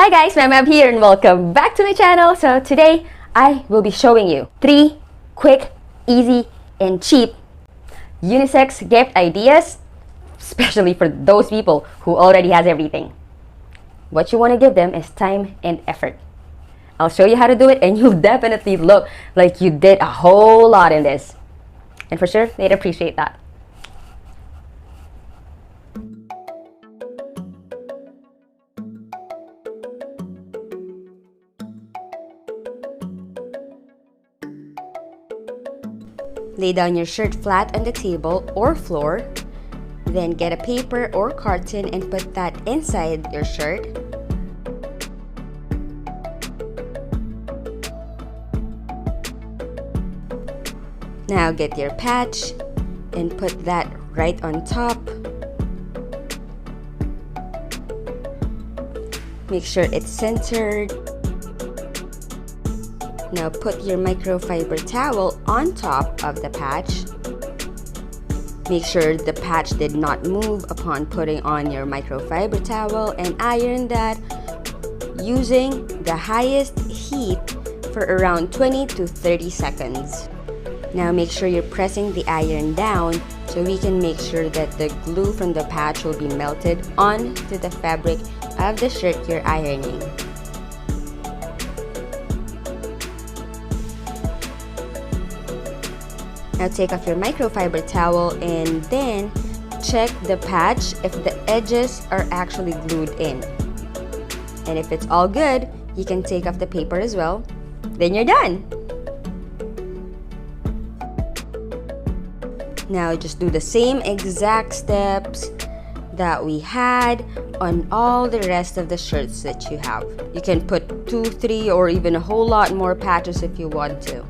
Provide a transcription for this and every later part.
Hi guys, Ma'am here and welcome back to my channel. So today I will be showing you 3 quick, easy, and cheap unisex gift ideas, especially for those people who already has everything. What you want to give them is time and effort. I'll show you how to do it and you'll definitely look like you did a whole lot in this. And for sure, they'd appreciate that. Lay down your shirt flat on the table or floor. Then get a paper or carton and put that inside your shirt. Now get your patch and put that right on top. Make sure it's centered. Now put your microfiber towel on top of the patch. Make sure the patch did not move upon putting on your microfiber towel and iron that using the highest heat for around 20 to 30 seconds. Now make sure you're pressing the iron down so we can make sure that the glue from the patch will be melted onto the fabric of the shirt you're ironing. Now take off your microfiber towel and then check the patch if the edges are actually glued in. And if it's all good, you can take off the paper as well. Then you're done! Now just do the same exact steps that we had on all the rest of the shirts that you have. You can put 2, 3, or even a whole lot more patches if you want to.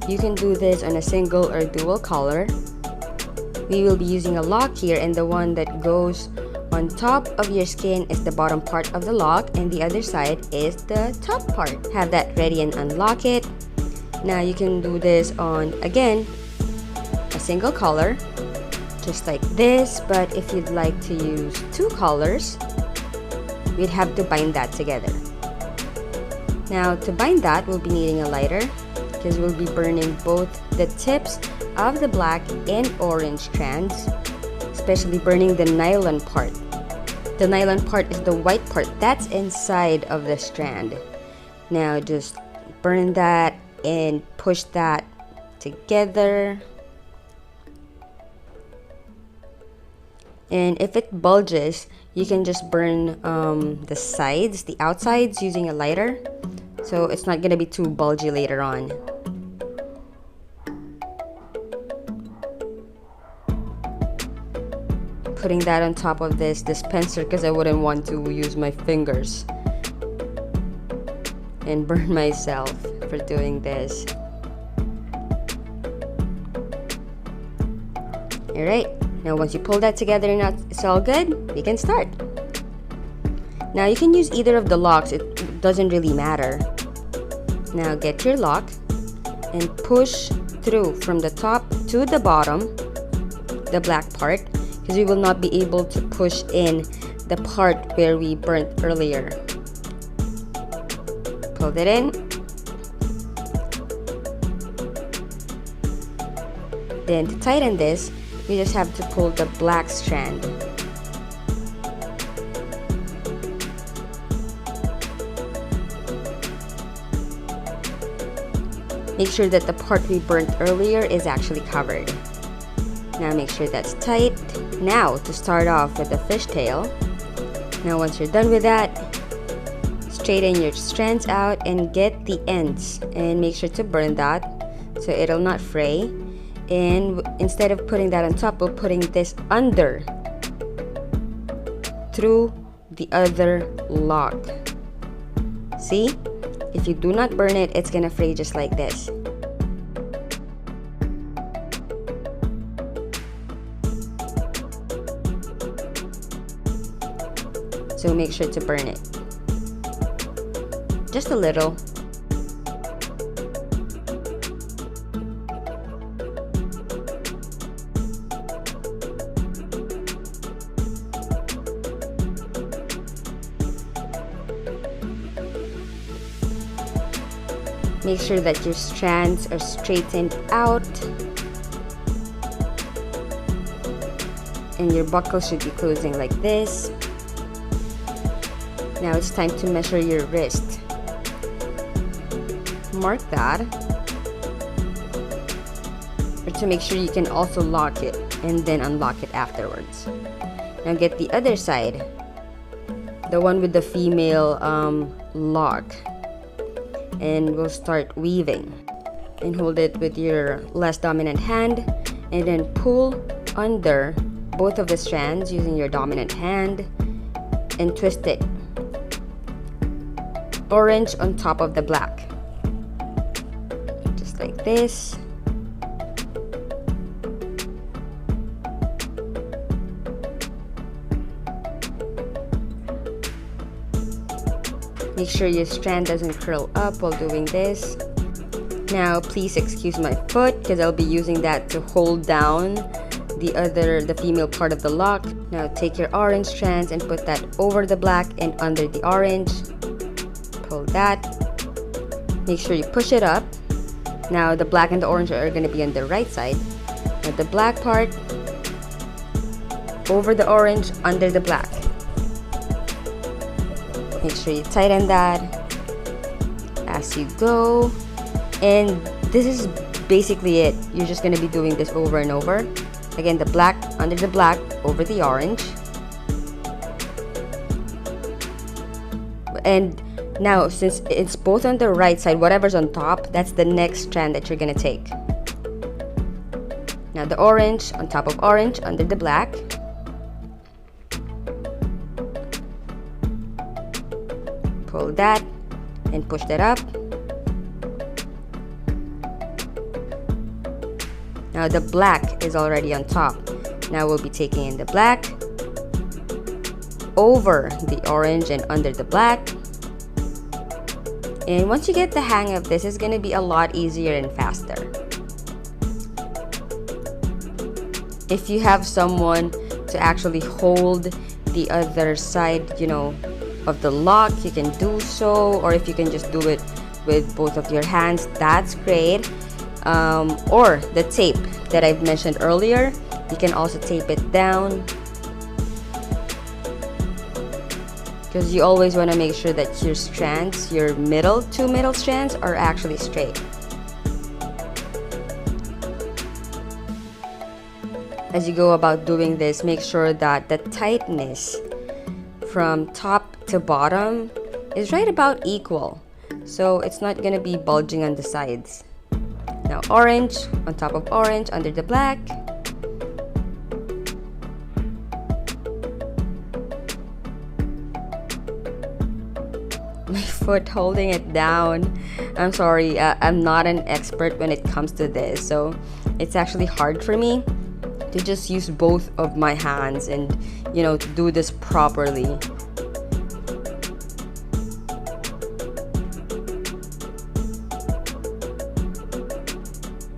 You can do this on a single or dual color. We will be using a lock here, and the one that goes on top of your skin is the bottom part of the lock and the other side is the top part. Have that ready and unlock it. Now you can do this on, again, a single color, just like this, but if you'd like to use 2 colors, we'd have to bind that together. Now to bind that, we'll be needing a lighter, because we'll be burning both the tips of the black and orange strands, especially burning the nylon part. The nylon part is the white part that's inside of the strand. Now just burn that and push that together. And if it bulges, you can just burn the sides, the outsides, using a lighter, so it's not gonna be too bulgy later on. Putting that on top of this dispenser because I wouldn't want to use my fingers and burn myself for doing this. Alright, now once you pull that together and it's all good, we can start. Now you can use either of the locks, it doesn't really matter. Now get your lock and push through from the top to the bottom, the black part, because we will not be able to push in the part where we burnt earlier. Pull it in. Then to tighten this, we just have to pull the black strand. Make sure that the part we burnt earlier is actually covered. Now make sure that's tight. Now to start off with the fishtail. Now once you're done with that, straighten your strands out and get the ends and make sure to burn that so it'll not fray. And instead of putting that on top, we're putting this under through the other lock. See? If you do not burn it, it's gonna fray just like this. So make sure to burn it. Just a little. Make sure that your strands are straightened out. And your buckle should be closing like this. Now it's time to measure your wrist. Mark that. Or to make sure you can also lock it and then unlock it afterwards. Now get the other side. The one with the female lock. And we'll start weaving. And hold it with your less dominant hand. And then pull under both of the strands using your dominant hand and twist it. Orange on top of the black. Just like this. Make sure your strand doesn't curl up while doing this. Now please excuse my foot because I'll be using that to hold down the female part of the lock. Now take your orange strands and put that over the black and under the orange. Pull that. Make sure you push it up. Now the black and the orange are going to be on the right side. Now the black part over the orange, under the black. Make sure you tighten that as you go. And this is basically it. You're just going to be doing this over and over. Again, the black under the black over the orange. And now, since it's both on the right side, whatever's on top, that's the next strand that you're gonna take. Now the orange on top of orange under the black. Pull that and push that up. Now the black is already on top. Now we'll be taking in the black over the orange and under the black. And once you get the hang of this, it's going to be a lot easier and faster. If you have someone to actually hold the other side, you know, of the lock, you can do so. Or if you can just do it with both of your hands, that's great. Or the tape that I've mentioned earlier, you can also tape it down, because you always want to make sure that your strands, your two middle strands, are actually straight. As you go about doing this, make sure that the tightness from top to bottom is right about equal, so it's not going to be bulging on the sides. Now orange on top of orange under the black. My foot holding it down. I'm sorry, I'm not an expert when it comes to this, so it's actually hard for me to just use both of my hands and, you know, to do this properly.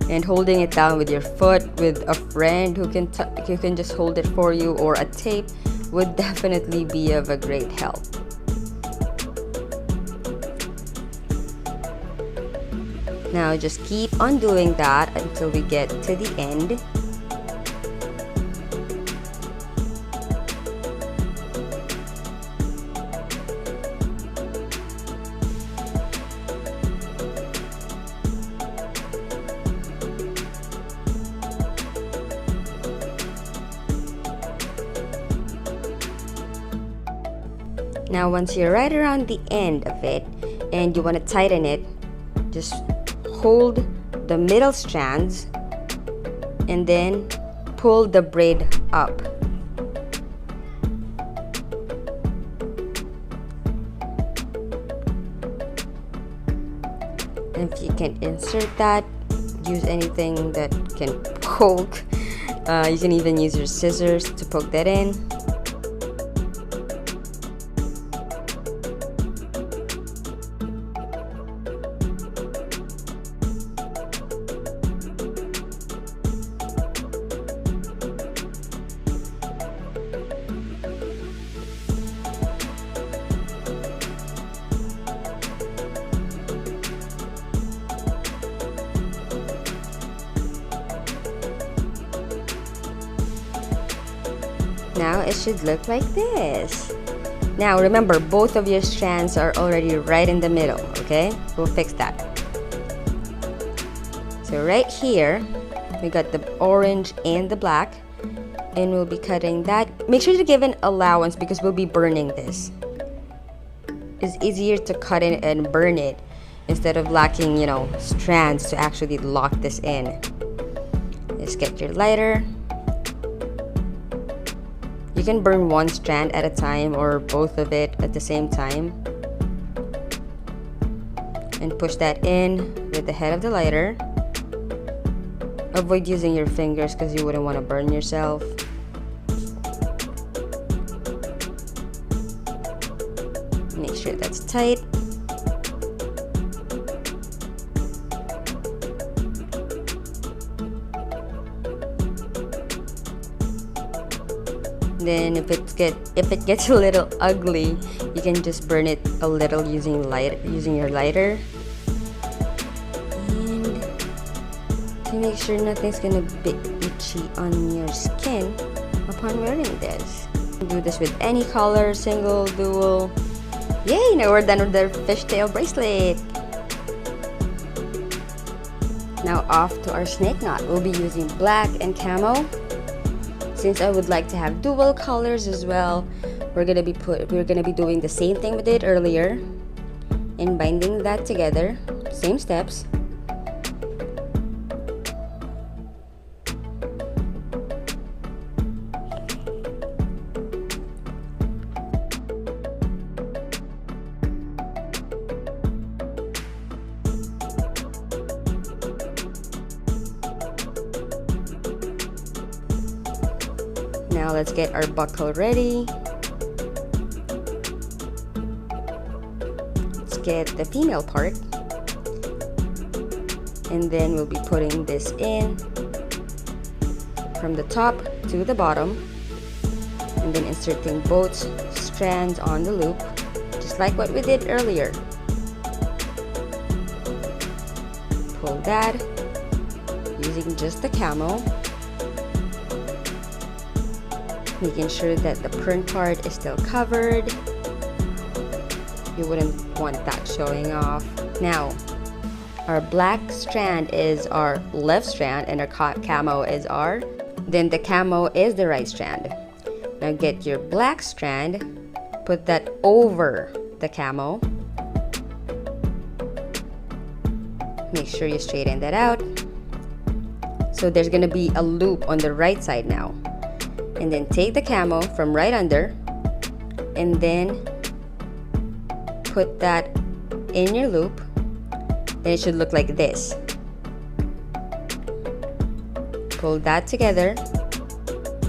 And holding it down with your foot, with a friend who can just hold it for you, or a tape, would definitely be of a great help. Now just keep on doing that until we get to the end. Now once you're right around the end of it and you want to tighten it, just hold the middle strands and then pull the braid up. And if you can insert that, use anything that can poke. You can even use your scissors to poke that in. now it should look like this. Now remember, both of your strands are already right in the middle, okay? We'll fix that. So right here, we got the orange and the black, and we'll be cutting that. Make sure to give an allowance because we'll be burning this. It's easier to cut it and burn it instead of lacking, you know, strands to actually lock this in. Just get your lighter. You can burn one strand at a time or both of it at the same time. And push that in with the head of the lighter. Avoid using your fingers because you wouldn't want to burn yourself. Make sure that's tight. Then if it gets a little ugly, you can just burn it a little using your lighter. And to make sure nothing's gonna be itchy on your skin upon wearing this. Do this with any color, single, dual. Yay! Now we're done with the fishtail bracelet. Now off to our snake knot. We'll be using black and camo. Since I would like to have dual colors as well, we're gonna be doing the same thing we did earlier and binding that together. Same steps. Now let's get our buckle ready. Let's get the female part. And then we'll be putting this in from the top to the bottom. And then inserting both strands on the loop, just like what we did earlier. Pull that using just the camo. Making sure that the print part is still covered. You wouldn't want that showing off. Now, our black strand is our left strand and our camo is then the camo is the right strand. Now get your black strand, put that over the camo. Make sure you straighten that out. So there's gonna be a loop on the right side now. And then take the camo from right under and then put that in your loop. Then it should look like this. Pull that together.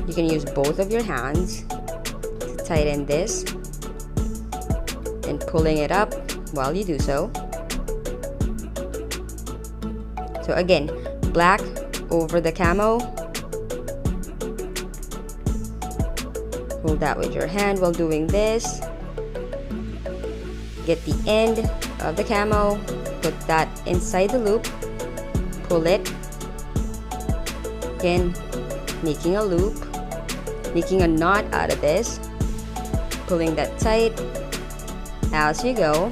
You can use both of your hands to tighten this and pulling it up while you do so. So again, black over the camo. Hold that with your hand while doing this. Get the end of the camo, put that inside the loop, pull it. Again, making a loop, making a knot out of this, pulling that tight as you go.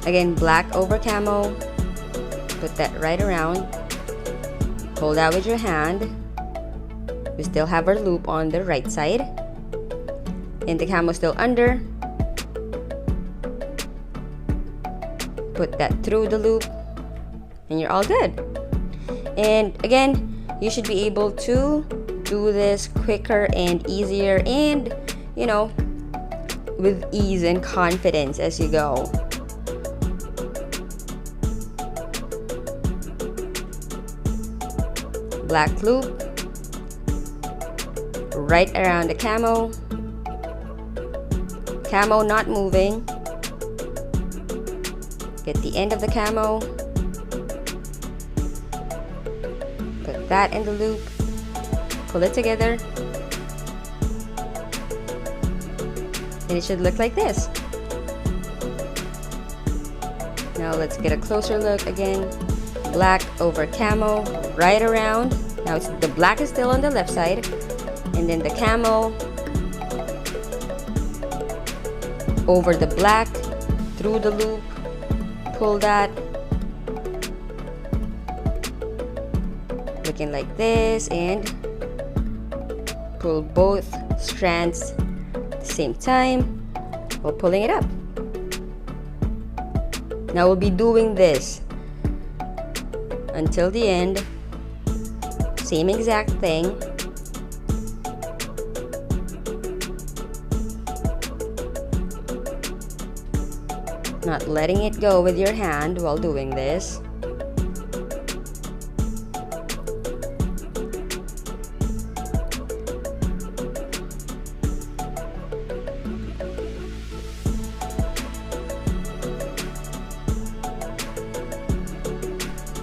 Again, black over camo, put that right around. Hold that with your hand. We still have our loop on the right side and the camo still under. Put that through the loop and you're all good. And again, you should be able to do this quicker and easier and, you know, with ease and confidence as you go. Black loop right around the camo. Camo not moving. Get the end of the camo. Put that in the loop. Pull it together. And it should look like this. Now let's get a closer look again. Black over camo right around. Now the black is still on the left side and then the camo over the black through the loop, pull that, looking like this, and pull both strands at the same time while pulling it up. Now we'll be doing this until the end, same exact thing. Not letting it go with your hand while doing this.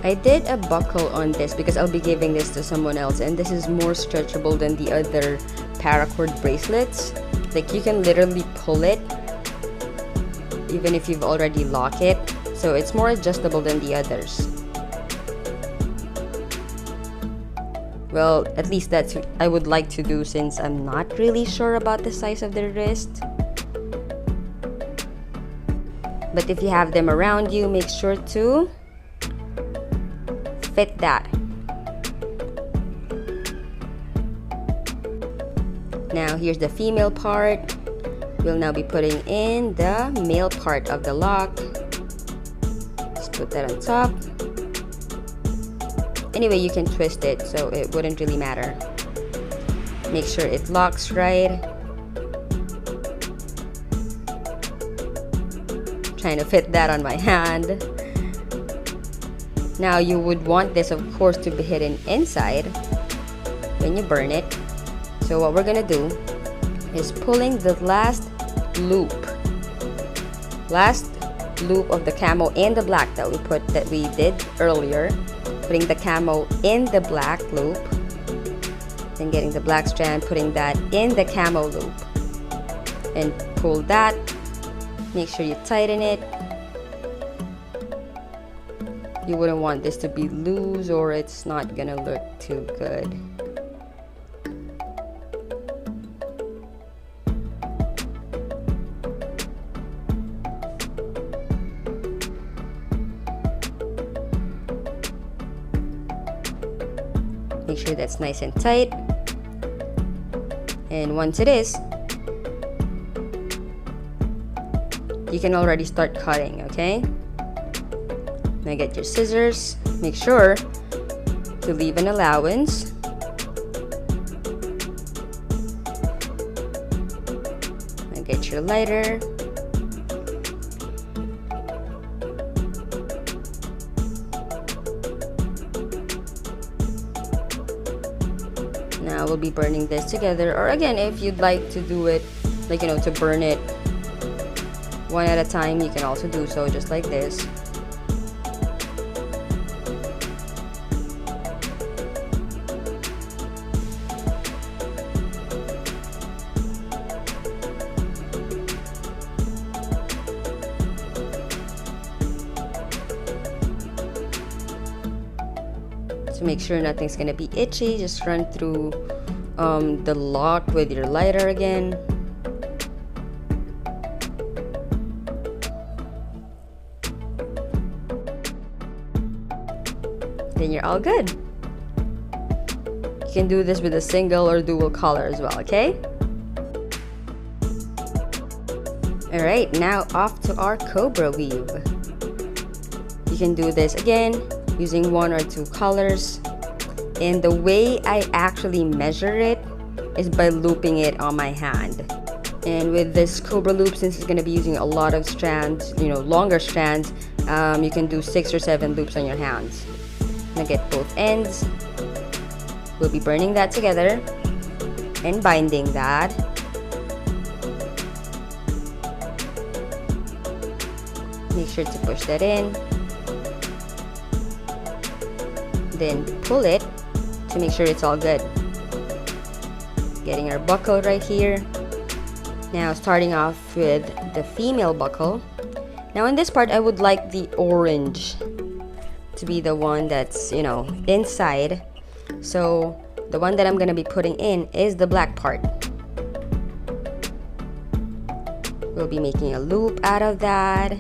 I did a buckle on this because I'll be giving this to someone else, and this is more stretchable than the other paracord bracelets. Like, you can literally pull it even if you've already locked it, so it's more adjustable than the others. Well, at least that's what I would like to do, since I'm not really sure about the size of the wrist. But if you have them around you, make sure to fit that. Now here's the female part. We'll now be putting in the male part of the lock. Just put that on top. Anyway, you can twist it, so it wouldn't really matter. Make sure it locks right. Trying to fit that on my hand. Now you would want this, of course, to be hidden inside when you burn it. So what we're gonna do is pulling the last loop of the camo and the black that we did earlier, putting the camo in the black loop, then getting the black strand, putting that in the camo loop, and pull that. Make sure you tighten it. You wouldn't want this to be loose or it's not gonna look too good. Make sure that's nice and tight. And once it is, you can already start cutting, okay? Now get your scissors. Make sure to leave an allowance. Now get your lighter. Now we'll be burning this together, or again, if you'd like to do it, like, you know, to burn it one at a time, you can also do so, just like this. To make sure nothing's gonna be itchy, just run through the lock with your lighter again. Then you're all good. You can do this with a single or dual color as well, okay? Alright, now off to our cobra weave. You can do this again using one or two colors, and the way I actually measure it is by looping it on my hand. And with this cobra loop, since it's going to be using a lot of strands, you know, longer strands, you can do 6 or 7 loops on your hands. Now get both ends. We'll be burning that together and binding that. Make sure to push that in. Then pull it to make sure it's all good. Getting our buckle right here. Now starting off with the female buckle. Now in this part, I would like the orange to be the one that's, you know, inside. So the one that I'm going to be putting in is the black part. We'll be making a loop out of that.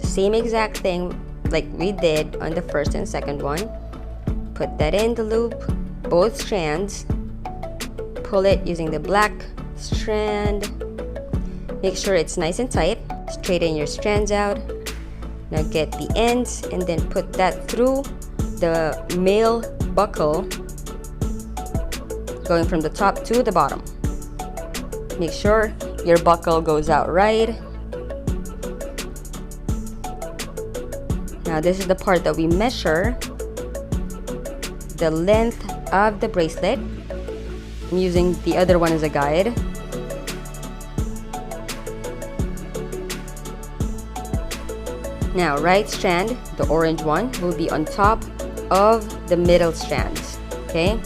Same exact thing like we did on the first and second one. Put that in the loop, both strands. Pull it using the black strand. Make sure it's nice and tight. Straighten your strands out. Now get the ends and then put that through the male buckle, going from the top to the bottom. Make sure your buckle goes out right. Now this is the part that we measure the length of the bracelet. I'm using the other one as a guide. Now right strand, the orange one, will be on top of the middle strands, okay?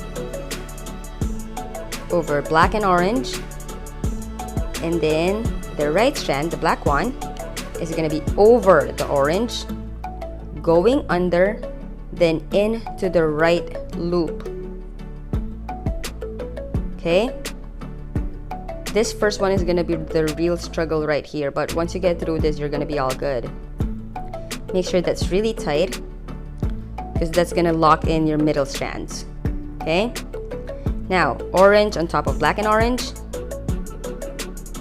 Over black and orange. And then the right strand, the black one, is going to be over the orange, going under, then into the right loop. Okay? This first one is going to be the real struggle right here, but once you get through this, you're going to be all good. Make sure that's really tight, because that's going to lock in your middle strands. Okay? Now, orange on top of black and orange.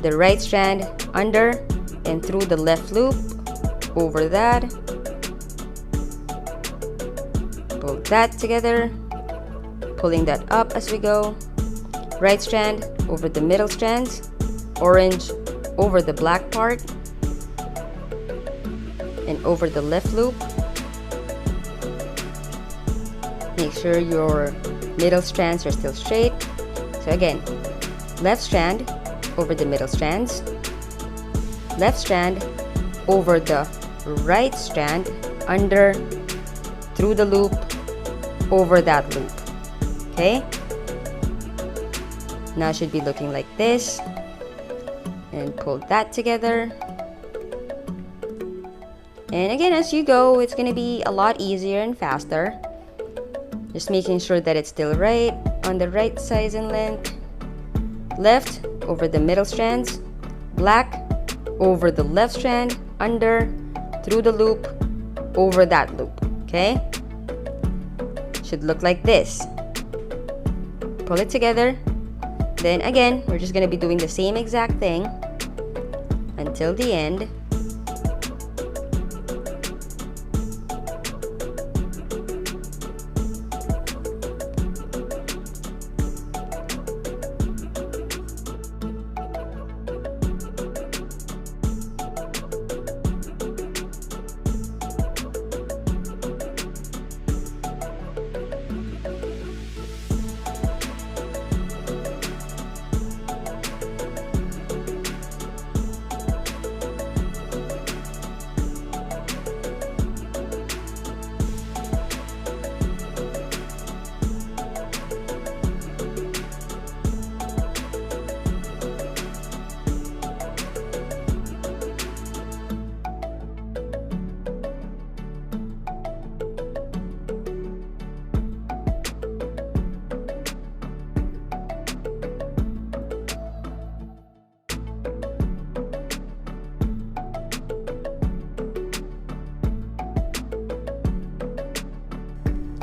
The right strand under and through the left loop, over that. Pull that together, pulling that up as we go. Right strand over the middle strands, orange over the black part, and over the left loop. Make sure your middle strands are still straight. So again, left strand over the middle strands, left strand over the right strand, under, through the loop, over that loop. Okay? Now it should be looking like this. And pull that together. And again, as you go, it's going to be a lot easier and faster. Just making sure that it's still right on the right size and length. Left over the middle strands, black over the left strand, under, through the loop, over that loop. Okay? Should look like this. Pull it together. Then again, we're just going to be doing the same exact thing until the end.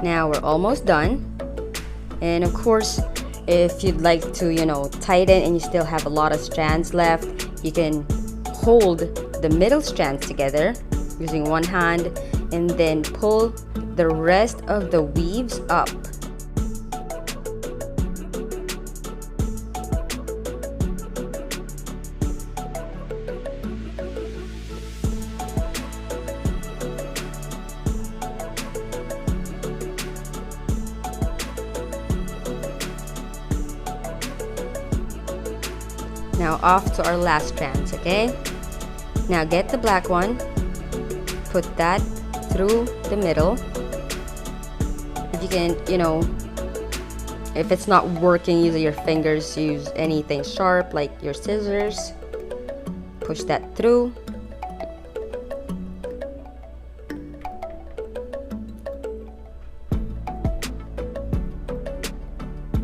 Now we're almost done. And of course, if you'd like to, tighten and you still have a lot of strands left, you can hold the middle strands together using one hand and then pull the rest of the weaves up. Now off to our last strands, okay? Now get the black one, put that through the middle. If you can, if it's not working, use your fingers, use anything sharp like your scissors. Push that through.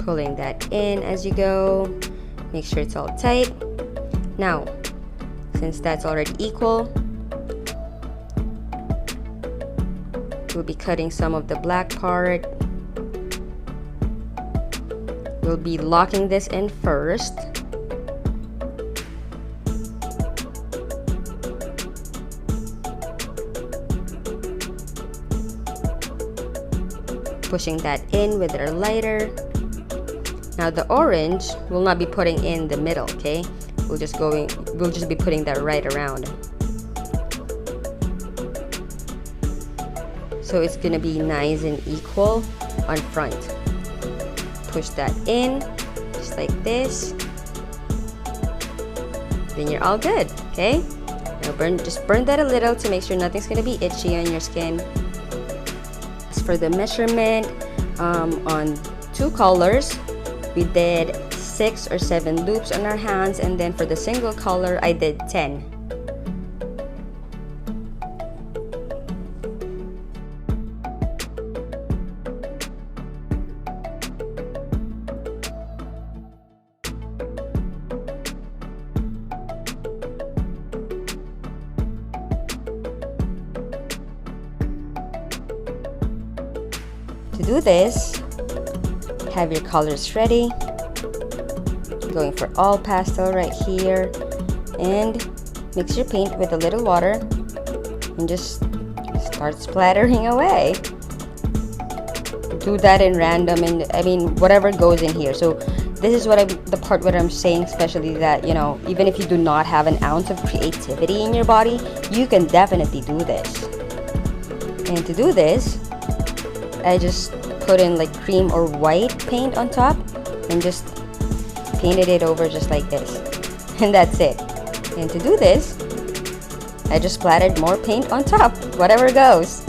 pulling that in as you go. Make sure it's all tight. Now, since that's already equal, we'll be cutting some of the black part. We'll be locking this in first. Pushing that in with our lighter. Now the orange we'll not be putting in the middle, okay? We'll just be putting that right around. So it's gonna be nice and equal on front. Push that in, just like this. Then you're all good, okay? Now just burn that a little to make sure nothing's gonna be itchy on your skin. As for the measurement, on 2 colors, we did 6 or 7 loops on our hands, and then for the single color, I did 10. To do this, have your colors ready. Going for all pastel right here, and mix your paint with a little water and just start splattering away. Do that in random, and I mean whatever goes in here. So this is the part where I'm saying, especially that, you know, even if you do not have an ounce of creativity in your body, you can definitely do this. And to do this, I just put in like cream or white paint on top and just painted it over just like this, and that's it. And to do this, I just splattered more paint on top. Whatever goes.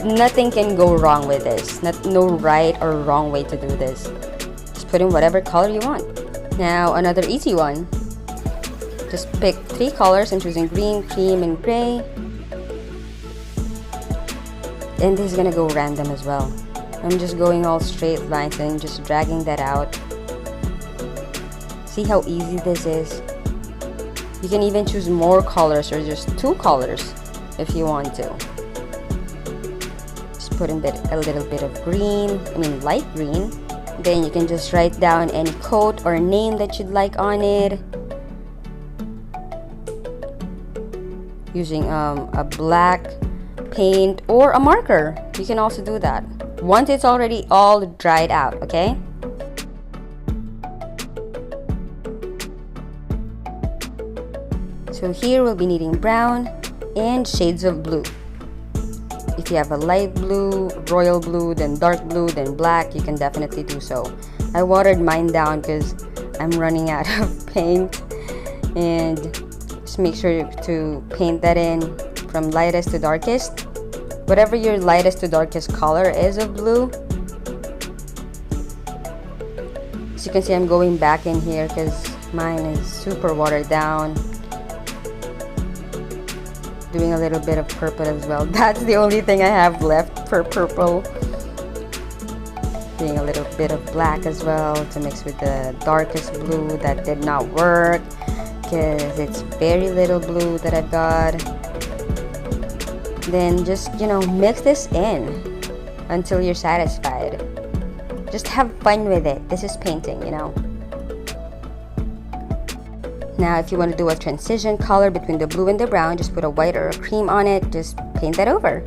Nothing can go wrong with this. No right or wrong way to do this. Just put in whatever color you want. Now another easy one. Just pick 3 colors. I'm choosing green, cream, and gray. And this is gonna go random as well. I'm just going all straight lines and just dragging that out. See how easy this is? You can even choose more colors or just 2 colors if you want to. Just put in a little bit of green, light green. Then you can just write down any quote or name that you'd like on it. Using a black paint or a marker. You can also do that once it's already all dried out, okay? So here we'll be needing brown and shades of blue. If you have a light blue, royal blue, then dark blue, then black, you can definitely do so. I watered mine down because I'm running out of paint, and just make sure to paint that in from lightest to darkest. Whatever your lightest to darkest color is of blue. As you can see, I'm going back in here because mine is super watered down. Doing a little bit of purple as well. That's the only thing I have left for purple. Doing a little bit of black as well to mix with the darkest blue. That did not work because it's very little blue that I've got. Then just, mix this in until you're satisfied. Just have fun with it. This is painting, Now, if you want to do a transition color between the blue and the brown, just put a white or a cream on it. Just paint that over.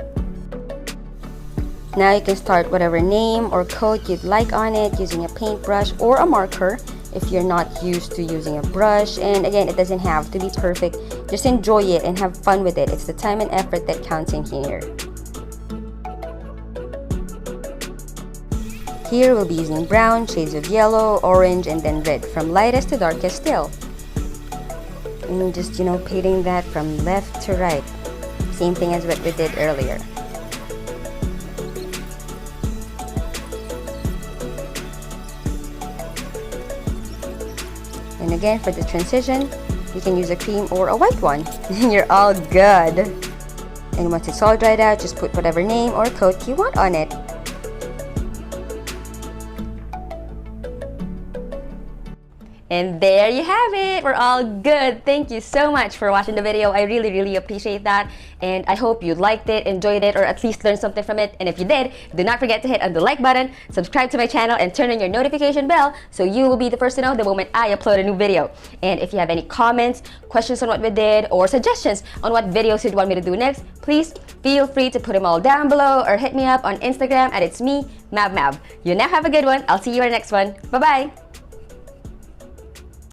Now you can start whatever name or coat you'd like on it using a paintbrush or a marker if you're not used to using a brush. And again, it doesn't have to be perfect. Just enjoy it and have fun with it. It's the time and effort that counts in here. Here we'll be using brown, shades of yellow, orange, and then red, from lightest to darkest still. And just, painting that from left to right. Same thing as what we did earlier. And again, for the transition, you can use a cream or a white one. And you're all good. And once it's all dried out, just put whatever name or coat you want on it. And there you have it. We're all good. Thank you so much for watching the video. I really appreciate that. And I hope you liked it, enjoyed it, or at least learned something from it. And if you did, do not forget to hit on the like button, subscribe to my channel, and turn on your notification bell so you will be the first to know the moment I upload a new video. And if you have any comments, questions on what we did, or suggestions on what videos you'd want me to do next, please feel free to put them all down below or hit me up on Instagram at it's me, Mab. You now have a good one. I'll see you in the next one. Bye-bye.